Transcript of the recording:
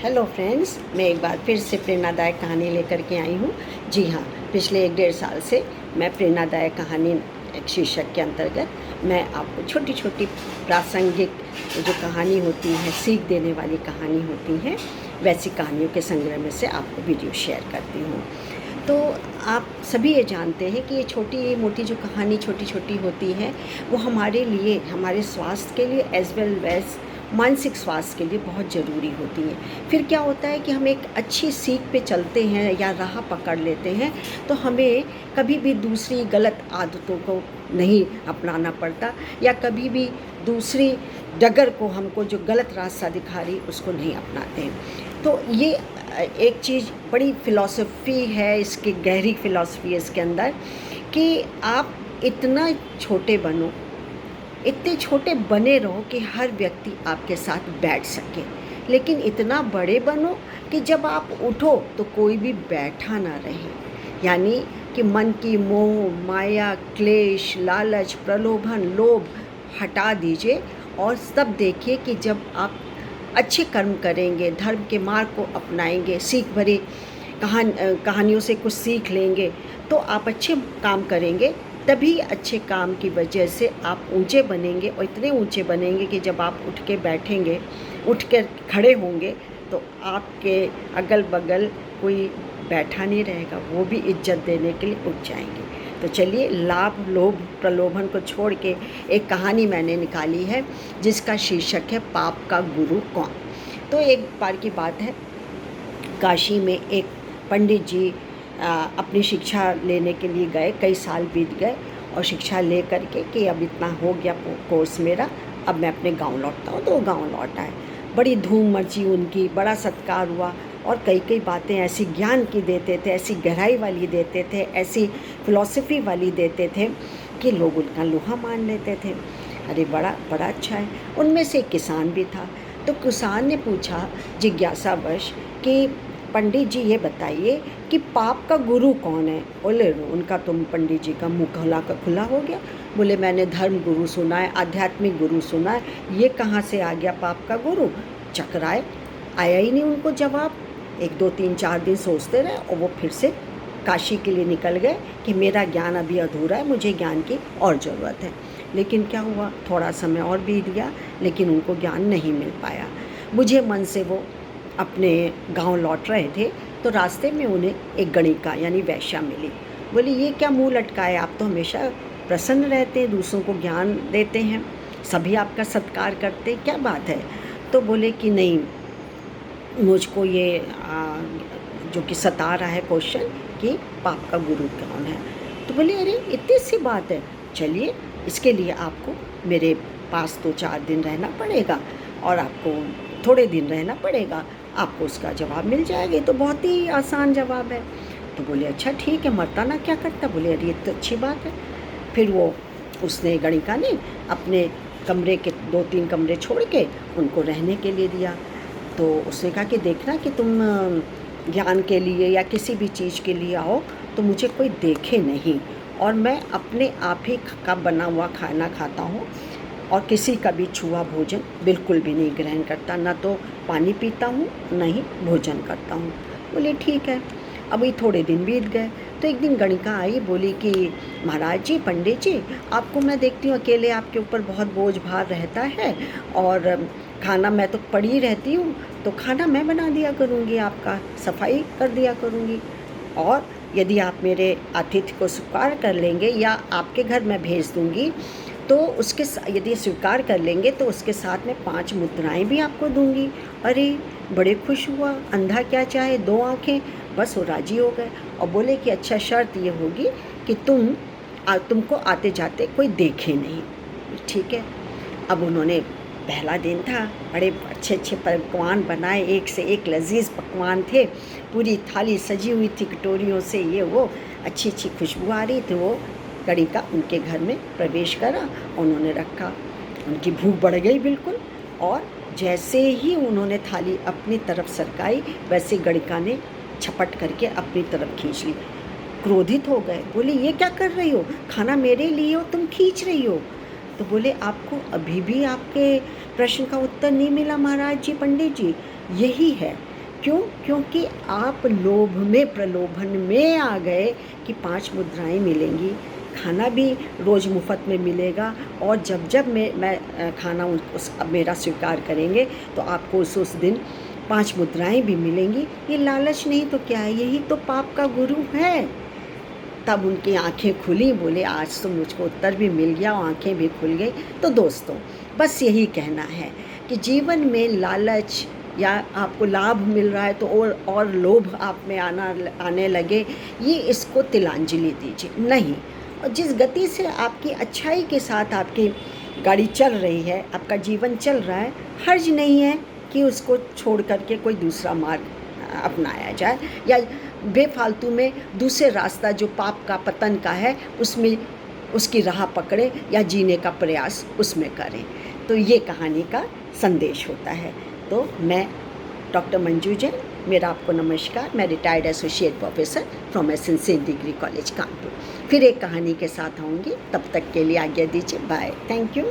Hello friends, मैं एक बार फिर से प्रेरणादायक कहानी लेकर के आई हूँ। जी हाँ, पिछले 1-1.5 साल से मैं प्रेरणादायक कहानी एक शीर्षक के अंतर्गत मैं आपको छोटी छोटी प्रासंगिक जो कहानी होती है, सीख देने वाली कहानी होती हैं, वैसी कहानियों के संग्रह में से आपको वीडियो शेयर करती हूँ। तो आप सभी ये जानते हैं कि ये छोटी मोटी जो कहानी छोटी छोटी होती है वो हमारे लिए, हमारे स्वास्थ्य के लिए एज वेल एज मानसिक स्वास्थ्य के लिए बहुत ज़रूरी होती है। फिर क्या होता है कि हम एक अच्छी सीख पे चलते हैं या राह पकड़ लेते हैं तो हमें कभी भी दूसरी गलत आदतों को नहीं अपनाना पड़ता, या कभी भी दूसरी डगर को, हमको जो गलत रास्ता दिखा रही उसको नहीं अपनाते हैं। तो ये एक चीज़ बड़ी फ़िलॉसफी है, इसकी गहरी फ़िलॉसफी है इसके अंदर, कि आप इतना छोटे बनो, इतने छोटे बने रहो कि हर व्यक्ति आपके साथ बैठ सके, लेकिन इतना बड़े बनो कि जब आप उठो तो कोई भी बैठा ना रहे। यानी कि मन की मोह, माया, क्लेश, लालच, प्रलोभन, लोभ हटा दीजिए और तब देखिए कि जब आप अच्छे कर्म करेंगे, धर्म के मार्ग को अपनाएंगे, सीख भरी कहानियों से कुछ सीख लेंगे, तो आप अच्छे काम करेंगे, तभी अच्छे काम की वजह से आप ऊंचे बनेंगे। और इतने ऊंचे बनेंगे कि जब आप उठ के बैठेंगे, उठ के खड़े होंगे, तो आपके अगल बगल कोई बैठा नहीं रहेगा, वो भी इज्जत देने के लिए उठ जाएंगे। तो चलिए, लाभ, लोभ, प्रलोभन को छोड़ के एक कहानी मैंने निकाली है जिसका शीर्षक है पाप का गुरु कौन। तो एक बार की बात है, काशी में एक पंडित जी अपनी शिक्षा लेने के लिए गए। कई साल बीत गए और शिक्षा ले करके कि अब इतना हो गया कोर्स मेरा, अब मैं अपने गांव लौटता हूँ। तो वो गाँव लौट आए, बड़ी धूम मची उनकी, बड़ा सत्कार हुआ और कई बातें ऐसी ज्ञान की देते थे, ऐसी गहराई वाली देते थे, ऐसी फिलॉसफी वाली देते थे कि लोग उनका लोहा मान लेते थे। अरे बड़ा अच्छा है। उनमें से एक किसान भी था। तो किसान ने पूछा जिज्ञासावश कि पंडित जी ये बताइए कि पाप का गुरु कौन है। बोले, उनका तुम पंडित जी का मुँह खुला हो गया। बोले, मैंने धर्म गुरु सुना है, आध्यात्मिक गुरु सुना है, ये कहाँ से आ गया पाप का गुरु। चकराए, आया ही नहीं उनको जवाब। 1-2-3-4 दिन सोचते रहे और वो फिर से काशी के लिए निकल गए कि मेरा ज्ञान अभी अधूरा है, मुझे ज्ञान की और ज़रूरत है। लेकिन क्या हुआ, थोड़ा समय और बीत गया लेकिन उनको ज्ञान नहीं मिल पाया। मुझे मन से वो अपने गांव लौट रहे थे तो रास्ते में उन्हें एक गणिका यानी वैश्या मिली। बोली, ये क्या मुंह लटकाए, आप तो हमेशा प्रसन्न रहते हैं, दूसरों को ज्ञान देते हैं, सभी आपका सत्कार करते हैं, क्या बात है। तो बोले कि नहीं, मुझको ये जो कि सता रहा है क्वेश्चन कि पाप का गुरु कौन है। तो बोले, अरे इतनी सी बात है, चलिए इसके लिए आपको मेरे पास तो 4 दिन रहना पड़ेगा और आपको थोड़े दिन रहना पड़ेगा, आपको उसका जवाब मिल जाएगा। ये तो बहुत ही आसान जवाब है। तो बोले, अच्छा ठीक है, मरता ना क्या करता। बोले, अरे ये तो अच्छी बात है। फिर उसने गणिका ने अपने कमरे के 2-3 कमरे छोड़ के उनको रहने के लिए दिया। तो उसने कहा कि देखना कि तुम ज्ञान के लिए या किसी भी चीज़ के लिए आओ तो मुझे कोई देखे नहीं, और मैं अपने आप ही का बना हुआ खाना खाता हूँ और किसी का भी छुआ भोजन बिल्कुल भी नहीं ग्रहण करता, ना तो पानी पीता हूँ ना ही भोजन करता हूँ। बोले, ठीक है। अभी थोड़े दिन बीत गए तो एक दिन गणिका आई, बोली कि महाराज जी, पंडित जी, आपको मैं देखती हूँ अकेले आपके ऊपर बहुत बोझ भार रहता है और खाना मैं तो पड़ी रहती हूँ, तो खाना मैं बना दिया करूँगी, आपका सफाई कर दिया करूँगी, और यदि आप मेरे आतिथ्य को स्वीकार कर लेंगे या आपके घर मैं भेज दूँगी तो उसके यदि स्वीकार कर लेंगे तो उसके साथ में 5 मुद्राएं भी आपको दूंगी। अरे बड़े खुश हुआ, अंधा क्या चाहे 2 आँखें, बस वो राजी हो गए और बोले कि अच्छा, शर्त ये होगी कि तुमको आते जाते कोई देखे नहीं। ठीक है। अब उन्होंने, पहला दिन था, बड़े अच्छे पकवान बनाए, एक से एक लजीज पकवान थे, पूरी थाली सजी हुई थी कटोरियों से, ये वो अच्छी खुशबू आ रही थी। वो गणिका उनके घर में प्रवेश करा, उन्होंने रखा, उनकी भूख बढ़ गई बिल्कुल, और जैसे ही उन्होंने थाली अपनी तरफ सरकाई वैसे गणिका ने झपट करके अपनी तरफ खींच ली। क्रोधित हो गए, बोले, ये क्या कर रही हो, खाना मेरे लिए हो, तुम खींच रही हो। तो बोले, आपको अभी भी आपके प्रश्न का उत्तर नहीं मिला महाराज जी, पंडित जी, यही है क्यों? क्योंकि आप लोभ में, प्रलोभन में आ गए कि 5 मुद्राएँ मिलेंगी, खाना भी रोज़ मुफ़्त में मिलेगा, और जब जब मैं खाना उस मेरा स्वीकार करेंगे तो आपको उस दिन 5 मुद्राएँ भी मिलेंगी। ये लालच नहीं तो क्या है? यही तो पाप का गुरु है। तब उनकी आँखें खुली, बोले आज तो मुझको उत्तर भी मिल गया और आँखें भी खुल गई। तो दोस्तों, बस यही कहना है कि जीवन में लालच या आपको लाभ मिल रहा है तो और लोभ आप में आने लगे, ये इसको तिलांजलि दीजिए नहीं। और जिस गति से आपकी अच्छाई के साथ आपकी गाड़ी चल रही है, आपका जीवन चल रहा है, हर्ज नहीं है कि उसको छोड़ करके कोई दूसरा मार्ग अपनाया जाए, या बेफालतू में दूसरे रास्ता जो पाप का, पतन का है, उसमें उसकी राह पकड़े या जीने का प्रयास उसमें करें। तो ये कहानी का संदेश होता है। तो मैं डॉक्टर मंजू जैन, मेरा आपको नमस्कार। मैं retired associate professor from SN. Degree college Kanpur. फिर एक कहानी के साथ आऊँगी, तब तक के लिए आज्ञा दीजिए। Bye, thank you.